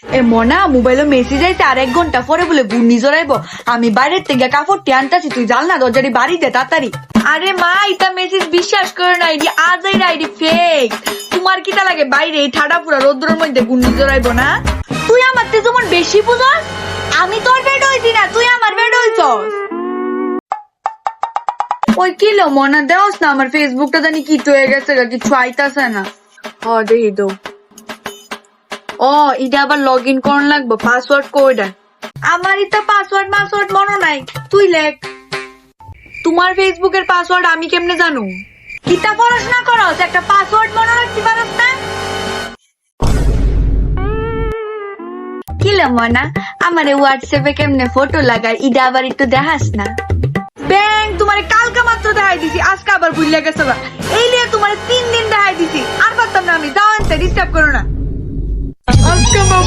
এ মনা মোবাইলে মেসেজ আইতে আর 1 ঘন্টা পরে বলে ঘূর্ণি জড়াইব। আমি বাইরের থেকে কাপড়টি আনতাছি, তুই জাল না দরজাটি বাড়ি দে তাড়াতাড়ি। আরে মা এটা মেসেজ বিশ্বাস করে না, আইডি আজের আইডি ফেক। তোমার কিটা লাগে বাইরে এই ঠাডা পুরা রোদ্রের মধ্যে ঘূর্ণি জড়াইব না? তুই আমার তে যেমন বেশি বুঝস, আমি তোর বেড হইছি না, তুই আমার বেড হইছস। ওই কিলো মনা দেওস না, আমার ফেসবুকটা জানি কি হয়ে গেছে, কিছু আইতাছে না। দেখি তো। এটা আবার লগ ইন করন লাগবো, পাসওয়ার্ড কোডটা। আমার এটা পাসওয়ার্ড মনে নাই, তুই লেখ। তোমার ফেসবুকের পাসওয়ার্ড আমি কেমনে জানু? কিতা পড়াশোনা করস, একটা পাসওয়ার্ড মনে রাখতে পারস না? কিলো মনা আমারে হোয়াটসঅ্যাপে কেমনে ফটো লাগায়, ইডা আবার একটু দেখাস না? ব্যাং তোমারে কালকা মাত্র দেখাই দিছি, আজকে আবার ভুলে গেছো। এই লিয়ে তোমারে 3 দিন দেখাই দিছি, আর পারতাম না আমি। যাও আনতে ডিস্টার্ব করো না। আজকে আমার